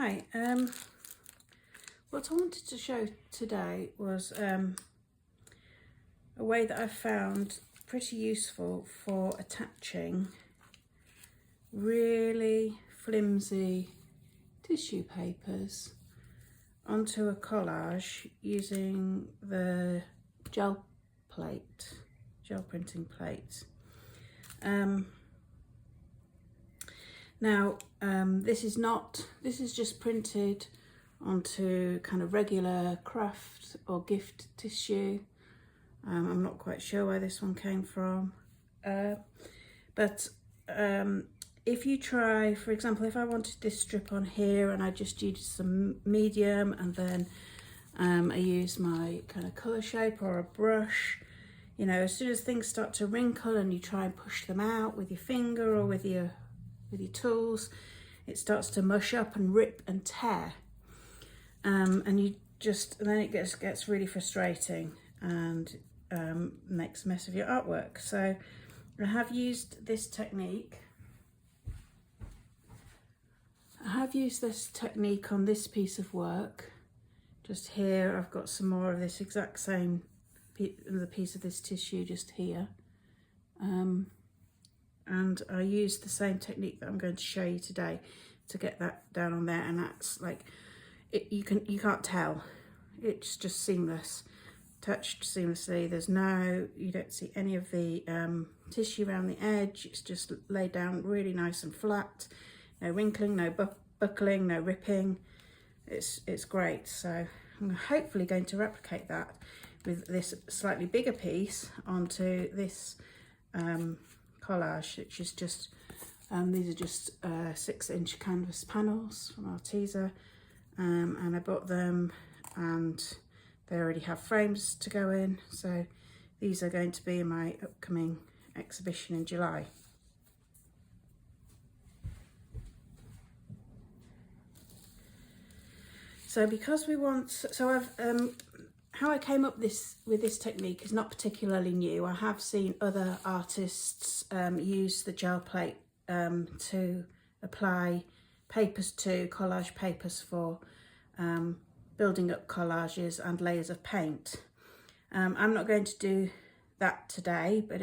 Hi, what I wanted to show today was a way that I found pretty useful for attaching really flimsy tissue papers onto a collage using the gel printing plate. This is just printed onto kind of regular craft or gift tissue. I'm not quite sure where this one came from, but if you try, for example, if I wanted this strip on here and I just used some medium and then I use my kind of colour shape or a brush, you know, as soon as things start to wrinkle and you try and push them out with your finger or with your tools, it starts to mush up and rip and tear, and then it gets really frustrating and makes a mess of your artwork. So I have used this technique. On this piece of work. Just here I've got some more of this exact same piece of this tissue just here, and I used the same technique that I'm going to show you today to get that down on there, and that's like you can't tell, it's just seamless, touched seamlessly. You don't see any of the tissue around the edge. It's just laid down really nice and flat, no wrinkling, no buckling, no ripping. It's great. So I'm hopefully going to replicate that with this slightly bigger piece onto this collage, which is just these are just 6-inch canvas panels from Arteza, and I bought them and they already have frames to go in, so these are going to be in my upcoming exhibition in July. So because we want, how I came up with this technique is not particularly new. I have seen other artists use the gel plate to apply papers to collage papers for building up collages and layers of paint. I'm not going to do that today, but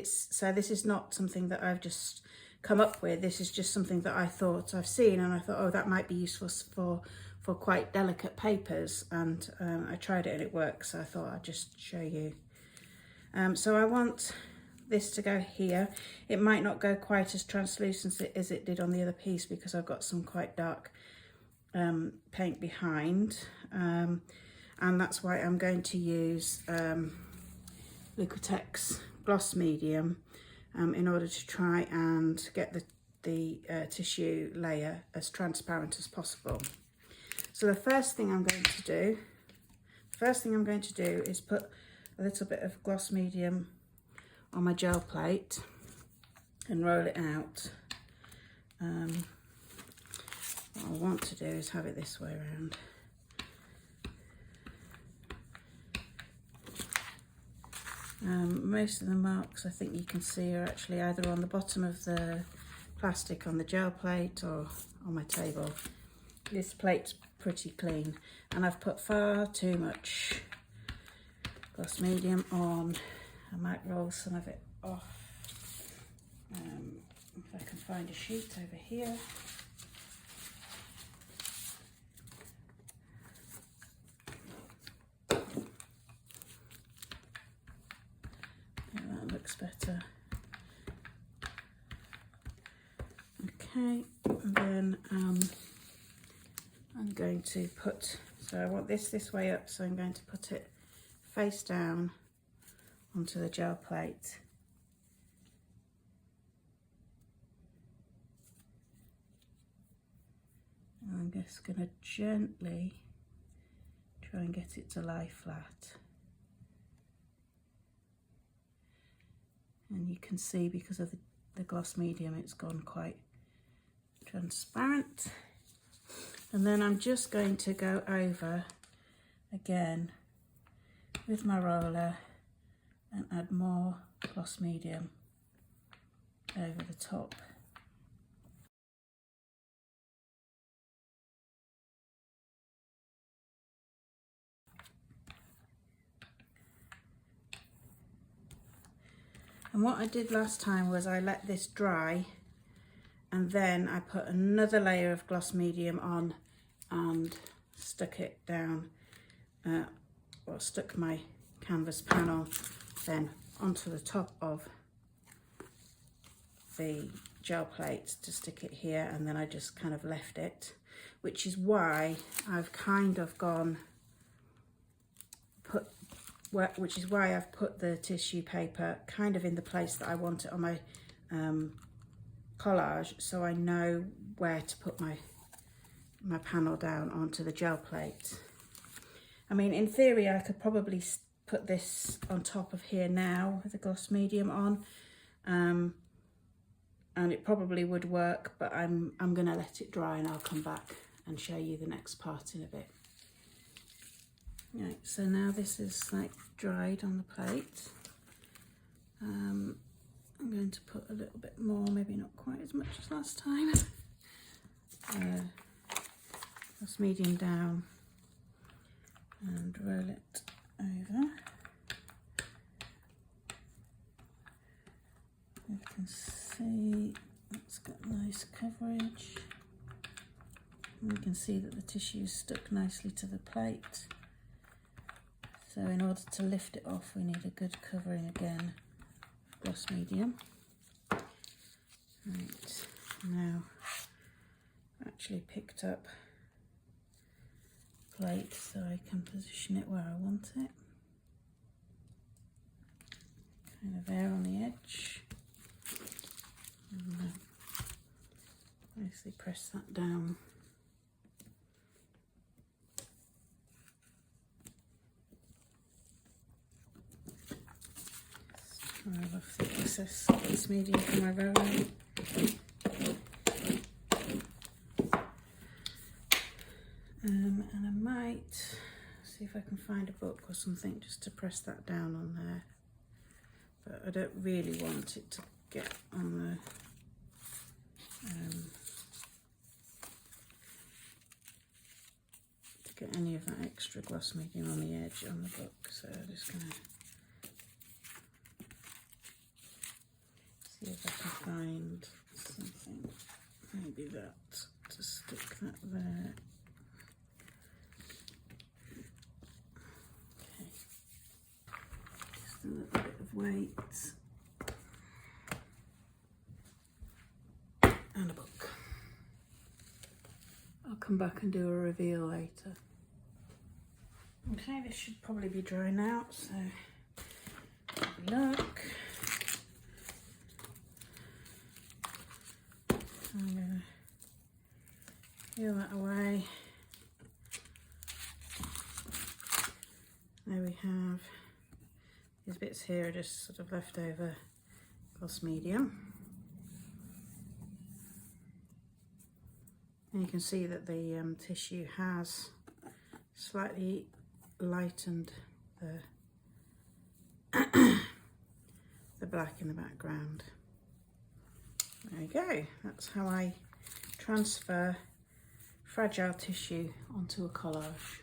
so this is not something that I've just come up with. This is just something that I thought I've seen, and I thought, oh, that might be useful for quite delicate papers, and I tried it and it works, so I thought I'd just show you. So I want this to go here. It might not go quite as translucent as it did on the other piece because I've got some quite dark paint behind, and that's why I'm going to use Liquitex gloss medium in order to try and get the tissue layer as transparent as possible. So the first thing I'm going to do is put a little bit of gloss medium on my gel plate and roll it out. What I want to do is have it this way around. Most of the marks I think you can see are actually either on the bottom of the plastic on the gel plate or on my table. This plate's pretty clean, and I've put far too much gloss medium on. I might roll some of it off. If I can find a sheet over here. That looks better. Okay, and then I'm going to put, so I want this way up, so I'm going to put it face down onto the gel plate. And I'm just going to gently try and get it to lie flat. And you can see because of the gloss medium, it's gone quite transparent. And then I'm just going to go over again with my roller and add more gloss medium over the top. And what I did last time was I let this dry, and then I put another layer of gloss medium on and stuck it down, or stuck my canvas panel then onto the top of the gel plate to stick it here, and then I just kind of left it, which is why I've kind of which is why I've put the tissue paper kind of in the place that I want it on my collage, so I know where to put my panel down onto the gel plate. I mean, in theory, I could probably put this on top of here now with the gloss medium on, and it probably would work, but I'm gonna let it dry and I'll come back and show you the next part in a bit. Right, so now this is like dried on the plate. I'm going to put a little bit more, maybe not quite as much as last time. Gloss medium down and roll it over. You can see it's got nice coverage. And you can see that the tissue is stuck nicely to the plate. So in order to lift it off, we need a good covering again, gloss medium. Right, now I've actually picked up a plate so I can position it where I want it. Kind of there on the edge. And nicely press that down. I'll off the excess gloss medium from my roller. And I might see if I can find a book or something just to press that down on there. But I don't really want it to get on the to get any of that extra gloss medium on the edge on the book. So I'm just gonna see if I can find something, maybe that, to stick that there. Okay, just a little bit of weight. And a book. I'll come back and do a reveal later. Okay, this should probably be dry now, so have a look. I'm going to peel that away. There we have, these bits here are just sort of leftover gloss medium. And you can see that the tissue has slightly lightened the black in the background. There you go, that's how I transfer fragile tissue onto a collage.